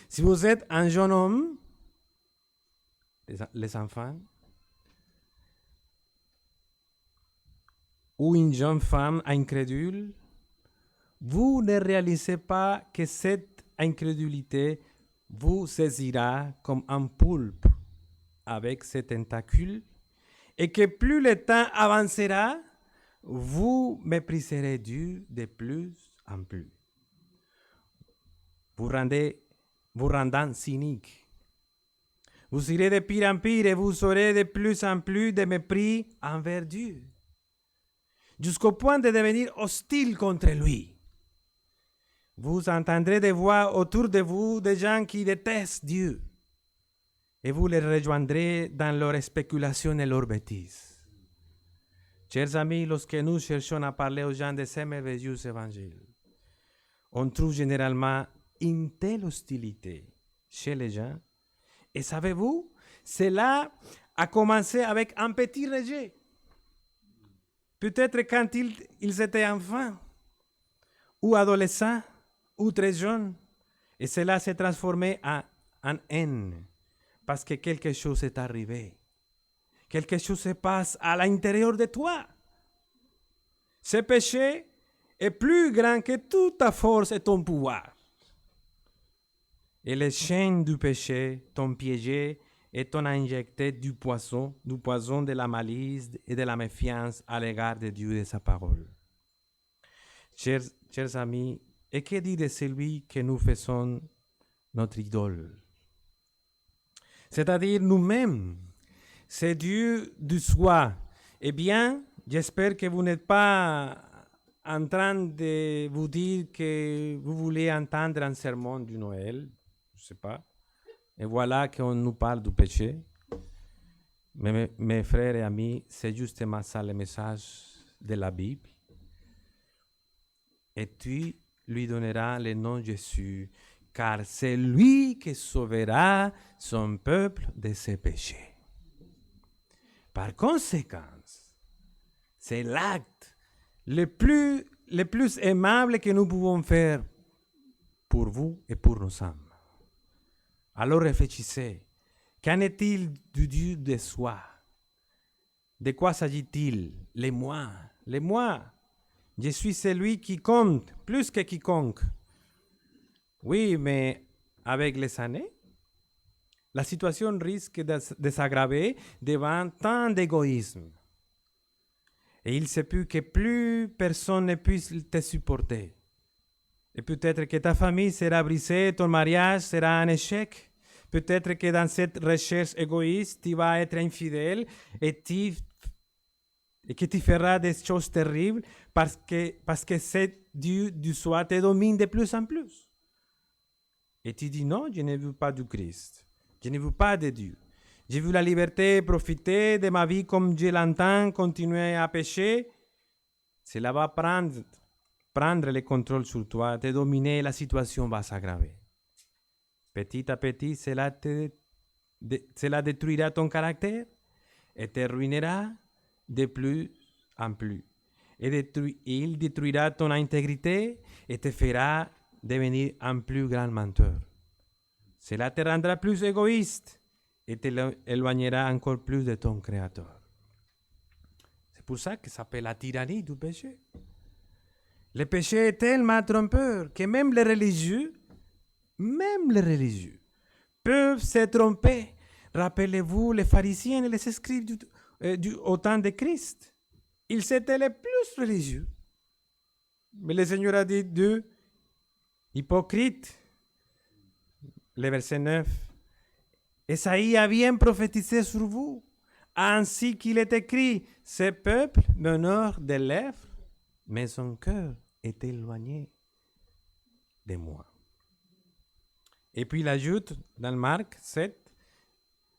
Si vous êtes un jeune homme, les enfants, ou une jeune femme incrédule, vous ne réalisez pas que cette incrédulité vous saisira comme un poulpe avec ses tentacules et que plus le temps avancera, vous mépriserez Dieu de plus en plus. Vous rendant cynique. Vous irez de pire en pire et vous aurez de plus en plus de mépris envers Dieu, jusqu'au point de devenir hostile contre lui. Vous entendrez des voix autour de vous des gens qui détestent Dieu et vous les rejoindrez dans leurs spéculations et leurs bêtises. Chers amis, lorsque nous cherchons à parler aux gens de ces merveilleux évangiles, on trouve généralement une telle hostilité chez les gens. Et savez-vous, cela a commencé avec un petit rejet. Peut-être quand ils étaient enfants, ou adolescents, ou très jeunes, et cela s'est transformé en haine, parce que quelque chose est arrivé. Quelque chose se passe à l'intérieur de toi. Ce péché est plus grand que toute ta force et ton pouvoir. Et les chaînes du péché t'ont piégé et t'ont injecté du poison de la malice et de la méfiance à l'égard de Dieu et de sa parole. Chers amis, et que dit de celui que nous faisons notre idole? C'est-à-dire nous-mêmes. C'est Dieu du soi. Eh bien, j'espère que vous n'êtes pas en train de vous dire que vous voulez entendre un sermon du Noël. Je ne sais pas. Et voilà qu'on nous parle du péché. Mais mes frères et amis, c'est justement ça le message de la Bible. Et tu lui donneras le nom de Jésus, car c'est lui qui sauvera son peuple de ses péchés. Par conséquent, c'est l'acte le plus aimable que nous pouvons faire pour vous et pour nos âmes. Alors réfléchissez, qu'en est-il du Dieu de soi? De quoi s'agit-il? Les moi. Je suis celui qui compte plus que quiconque. Oui, mais avec les années, la situation risque de s'aggraver devant tant d'égoïsme. Et il se peut que plus personne ne puisse te supporter. Et peut-être que ta famille sera brisée, ton mariage sera un échec. Peut-être que dans cette recherche égoïste, tu vas être infidèle et que tu feras des choses terribles parce que cet Dieu du soi te domine de plus en plus. Et tu dis non, je ne veux pas du Christ. Je ne veux pas de Dieu. Je veux la liberté, profiter de ma vie comme je l'entends, continuer à pécher. Cela va prendre le contrôle sur toi, te dominer, la situation va s'aggraver. Petit à petit, cela te cela détruira ton caractère et te ruinera de plus en plus. Et il détruira ton intégrité et te fera devenir un plus grand menteur. Cela te rendra plus égoïste et te éloignera encore plus de ton Créateur. C'est pour ça que ça s'appelle la tyrannie du péché. Le péché est tellement trompeur que même les religieux, peuvent se tromper. Rappelez-vous les pharisiens et les scribes au temps de Christ. Ils étaient les plus religieux. Mais le Seigneur a dit d'eux, hypocrites, le verset 9. Esaïe a bien prophétisé sur vous, ainsi qu'il est écrit, ce peuple m'honore des lèvres, mais son cœur est éloigné de moi. Et puis il ajoute dans Marc 7,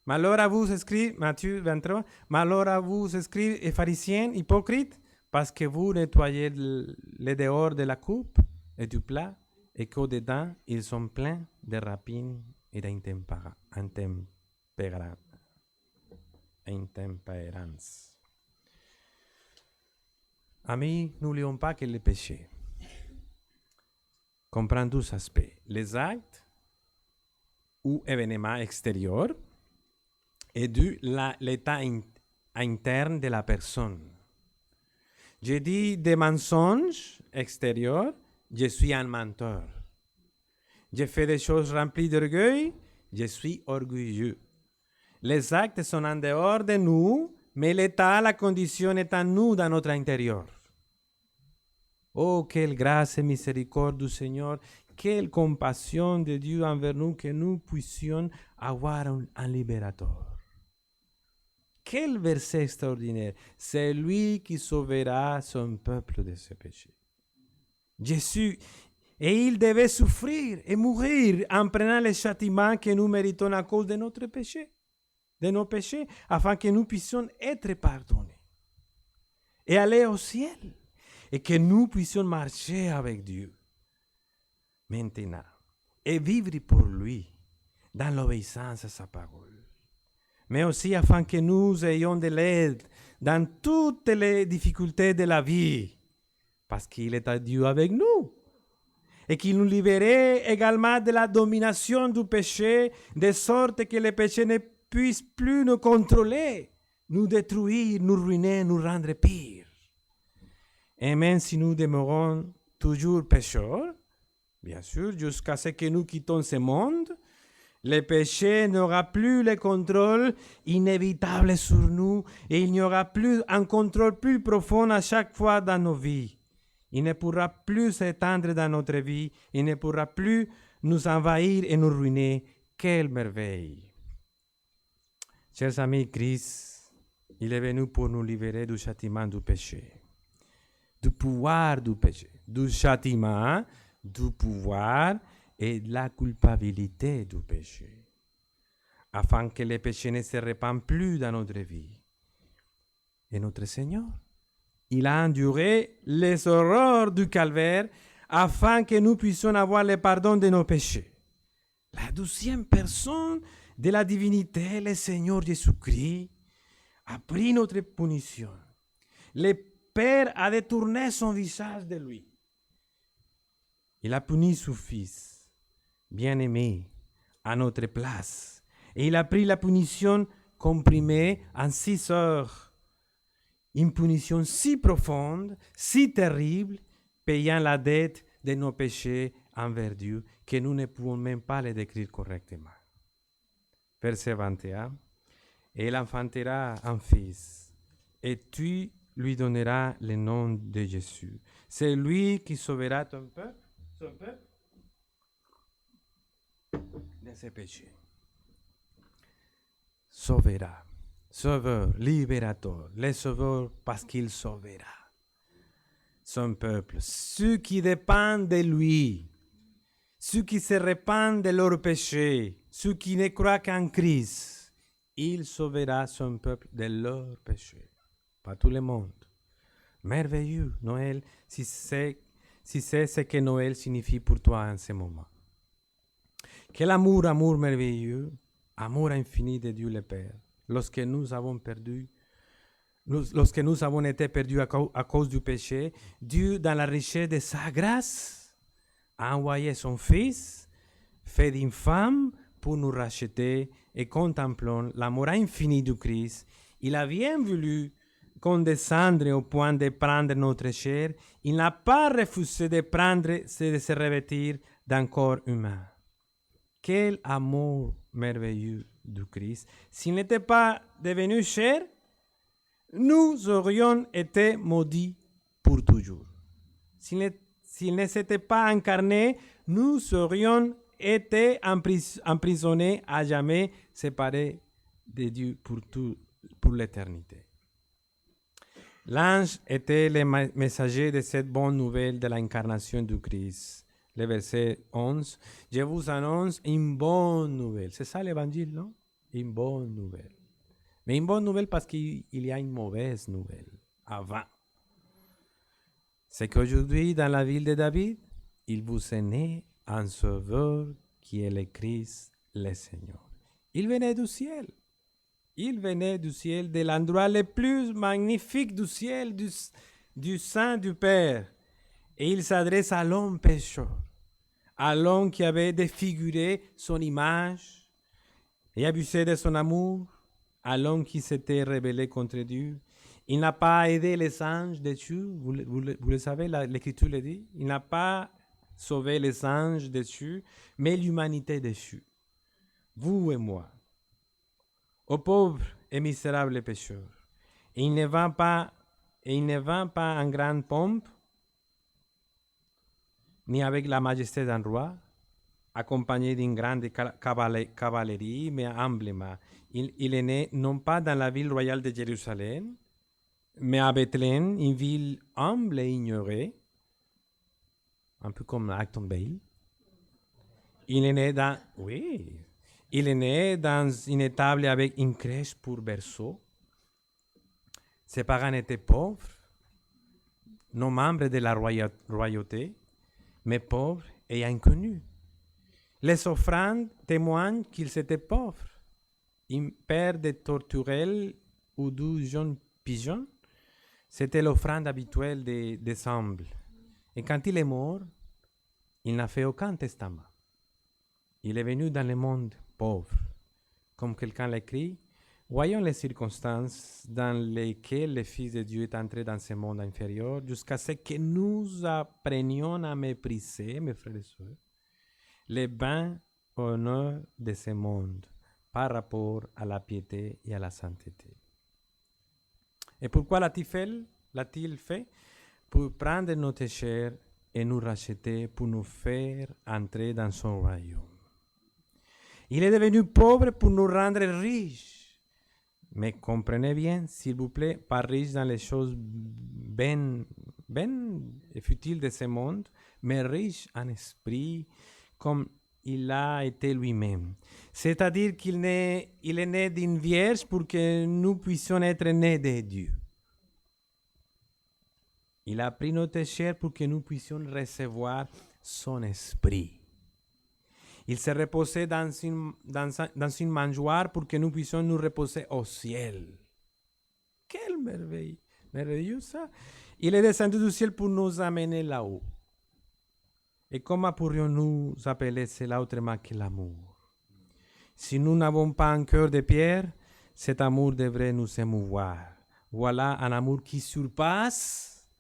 malheur à vous, scribes, Matthieu 23, malheur à vous, scribes et pharisiens hypocrites, parce que vous nettoyez les dehors de la coupe et du plat, et qu'au-dedans, ils sont pleins de rapines et d'intempérance. Amis, n'oublions pas que le péché comprend 12 aspects. Les actes ou événements extérieurs et l'état interne de la personne. Je dis des mensonges extérieurs, je suis un menteur. Je fais des choses remplies d'orgueil, je suis orgueilleux. Les actes sont en dehors de nous, mais l'état, la condition est en nous, dans notre intérieur. Oh, quelle grâce et miséricorde du Seigneur, quelle compassion de Dieu envers nous que nous puissions avoir un libérateur. Quel verset extraordinaire! C'est lui qui sauvera son peuple de ses péchés. Jésus, et il devait souffrir et mourir en prenant les châtiments que nous méritons à cause de notre péché, de nos péchés, afin que nous puissions être pardonnés et aller au ciel, et que nous puissions marcher avec Dieu maintenant et vivre pour lui dans l'obéissance à sa parole. Mais aussi afin que nous ayons de l'aide dans toutes les difficultés de la vie, parce qu'il est à Dieu avec nous, et qu'il nous libérait également de la domination du péché, de sorte que le péché ne puisse plus nous contrôler, nous détruire, nous ruiner, nous rendre pires. Et même si nous demeurons toujours pécheurs, bien sûr, jusqu'à ce que nous quittons ce monde, le péché n'aura plus le contrôle inévitable sur nous et il n'y aura plus un contrôle plus profond à chaque fois dans nos vies. Il ne pourra plus s'étendre dans notre vie, il ne pourra plus nous envahir et nous ruiner. Quelle merveille! Chers amis, Christ, il est venu pour nous libérer du châtiment du péché, du pouvoir du péché, du châtiment, du pouvoir et de la culpabilité du péché, afin que le péché ne se répande plus dans notre vie. Et notre Seigneur, il a enduré les horreurs du calvaire afin que nous puissions avoir le pardon de nos péchés. La 12e personne de la divinité, le Seigneur Jésus-Christ, a pris notre punition. Le Père a détourné son visage de lui. Il a puni son Fils bien-aimé à notre place. Et il a pris la punition comprimée en 6 heures. Une punition si profonde, si terrible, payant la dette de nos péchés envers Dieu, que nous ne pouvons même pas les décrire correctement. Verset 21. Et il enfantera un fils, et tu lui donneras le nom de Jésus. C'est lui qui sauvera ton peuple, son peuple, de ses péchés. Sauvera, sauveur, libérateur, le sauveur parce qu'il sauvera son peuple, ceux qui dépendent de lui, ceux qui se répandent de leurs péchés, ceux qui ne croient qu'en Christ, il sauvera son peuple de leurs péchés. Pas tout le monde. Merveilleux, Noël, si c'est ce que Noël signifie pour toi en ce moment. Quel amour merveilleux amour infini de Dieu le Père. Lorsque nous avons été perdus à cause du péché, Dieu, dans la richesse de sa grâce, a envoyé son Fils, fait d'une femme, pour nous racheter, et contemplant l'amour infini du Christ. Il a bien voulu condescendre au point de prendre notre chair. Il n'a pas refusé de se revêtir d'un corps humain. Quel amour merveilleux du Christ. S'il n'était pas devenu chair, nous aurions été maudits pour toujours. S'il ne s'était pas incarné, nous aurions été emprisonnés à jamais, séparés de Dieu pour l'éternité. L'ange était le messager de cette bonne nouvelle de l'incarnation du Christ. Le verset 11, je vous annonce une bonne nouvelle. C'est ça l'évangile, non? Une bonne nouvelle. Mais une bonne nouvelle parce qu'il y a une mauvaise nouvelle avant. C'est qu'aujourd'hui, dans la ville de David, il vous est né un sauveur qui est le Christ, le Seigneur. Il venait du ciel. Il venait du ciel, de l'endroit le plus magnifique du ciel, du sein du Père. Et il s'adresse à l'homme pécheur, à l'homme qui avait défiguré son image et abusé de son amour, à l'homme qui s'était rebellé contre Dieu. Il n'a pas aidé les anges de Dieu, vous le savez, l'Écriture le dit. Il n'a pas sauvé les anges de Dieu, mais l'humanité de Dieu. Vous et moi, aux pauvres et misérables pécheurs. Et il ne vint pas en grande pompe, ni avec la majesté d'un roi, accompagné d'une grande cavalerie, mais humblement. Il est né non pas dans la ville royale de Jérusalem, mais à Bethléem, une ville humble et ignorée, un peu comme Acton Vale. Il est né dans une étable avec une crèche pour berceau. Ses parents étaient pauvres, non membres de la royauté, mais pauvres et inconnus. Les offrandes témoignent qu'ils étaient pauvres. Un père de tourterelles ou de jeunes pigeons, c'était l'offrande habituelle des sembles. Et quand il est mort, il n'a fait aucun testament. Il est venu dans le monde pauvre. Comme quelqu'un l'écrit, voyons les circonstances dans lesquelles le Fils de Dieu est entré dans ce monde inférieur jusqu'à ce que nous apprenions à mépriser, mes frères et sœurs, les bains honneurs de ce monde par rapport à la piété et à la sainteté. Et pourquoi l'a-t-il fait? Pour prendre notre chair et nous racheter, pour nous faire entrer dans son royaume. Il est devenu pauvre pour nous rendre riches. Mais comprenez bien, s'il vous plaît, pas riche dans les choses ben et futiles de ce monde, mais riche en esprit, comme il a été lui-même. C'est-à-dire qu'il est né d'une vierge pour que nous puissions être nés de Dieu. Il a pris notre chair pour que nous puissions recevoir son esprit. Il s'est reposé dans une mangeoire pour que nous puissions nous reposer au ciel. Quelle merveille! Merveilleux ça! Il est descendu du ciel pour nous amener là-haut. Et comment pourrions-nous appeler cela autrement que l'amour? Si nous n'avons pas un cœur de pierre, cet amour devrait nous émouvoir. Voilà un amour qui surpasse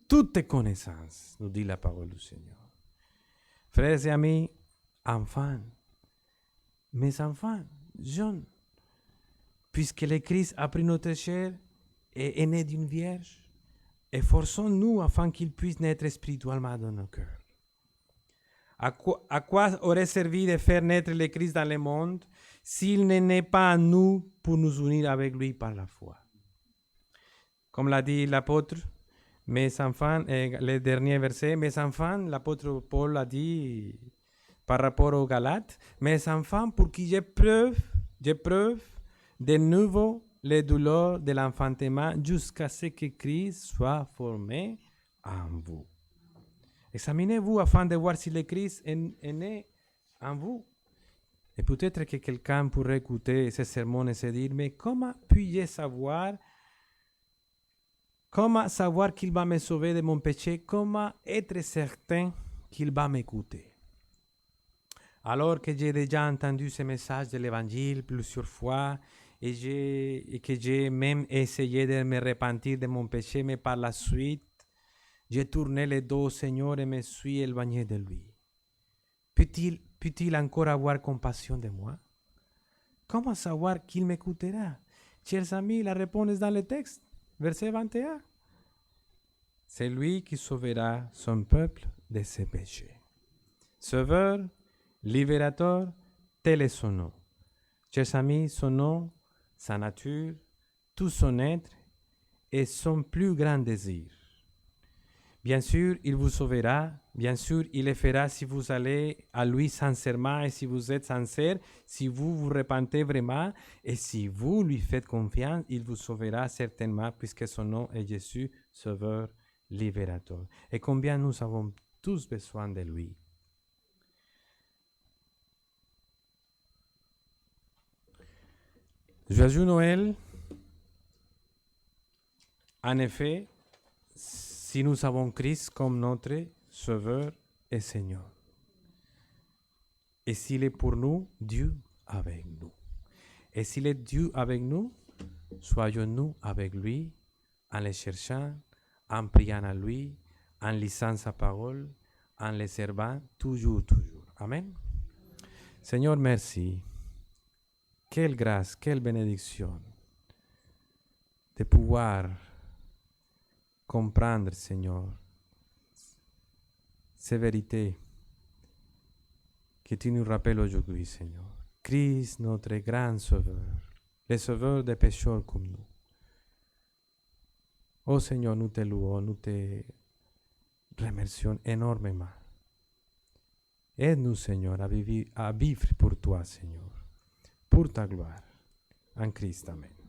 toute connaissance, nous dit la parole du Seigneur. Frères et amis, enfants, mes enfants, jeunes, puisque le Christ a pris notre chair et est né d'une vierge, efforçons-nous afin qu'il puisse naître spirituellement dans nos cœurs. À quoi aurait servi de faire naître le Christ dans le monde s'il ne naît pas en nous pour nous unir avec lui par la foi? Comme l'a dit l'apôtre, mes enfants, le dernier verset, mes enfants, l'apôtre Paul a dit par rapport aux Galates, mes enfants, pour qui j'éprouve de nouveau les douleurs de l'enfantement jusqu'à ce que Christ soit formé en vous. Examinez-vous afin de voir si le Christ est né en vous. Et peut-être que quelqu'un pourrait écouter ces sermons et se dire, mais comment savoir qu'il va me sauver de mon péché? Comment être certain qu'il va m'écouter? Alors que j'ai déjà entendu ce message de l'Évangile plusieurs fois et que j'ai même essayé de me repentir de mon péché, mais par la suite, j'ai tourné le dos au Seigneur et me suis éloigné de lui. Peut-il encore avoir compassion de moi? Comment savoir qu'il m'écoutera? Chers amis, la réponse est dans le texte, verset 21. C'est lui qui sauvera son peuple de ses péchés. Sauveur, libérateur, tel est son nom. Chers amis, son nom, sa nature, tout son être et son plus grand désir. Bien sûr, il vous sauvera. Bien sûr, il le fera si vous allez à lui sincèrement et si vous êtes sincère, si vous vous repentez vraiment et si vous lui faites confiance, il vous sauvera certainement puisque son nom est Jésus, Sauveur, Libérateur. Et combien nous avons tous besoin de lui. Joyeux Noël. En effet, si nous avons Christ comme notre Sauveur et Seigneur. Et s'il est pour nous, Dieu avec nous. Et s'il est Dieu avec nous, soyons-nous avec lui en le cherchant, en priant à lui, en lisant sa parole, en le servant toujours, toujours. Amen. Seigneur, merci. Quelle grâce, quelle bénédiction de pouvoir comprendre, Seigneur, ces vérités que tu nous rappelles aujourd'hui, Seigneur. Christ, notre grand Sauveur, le Sauveur des pécheurs comme nous. Oh Seigneur, nous te louons, nous te remercions énormément. Aide-nous, Seigneur, à vivre pour toi, Seigneur, pour ta gloire. En Christ, Amen.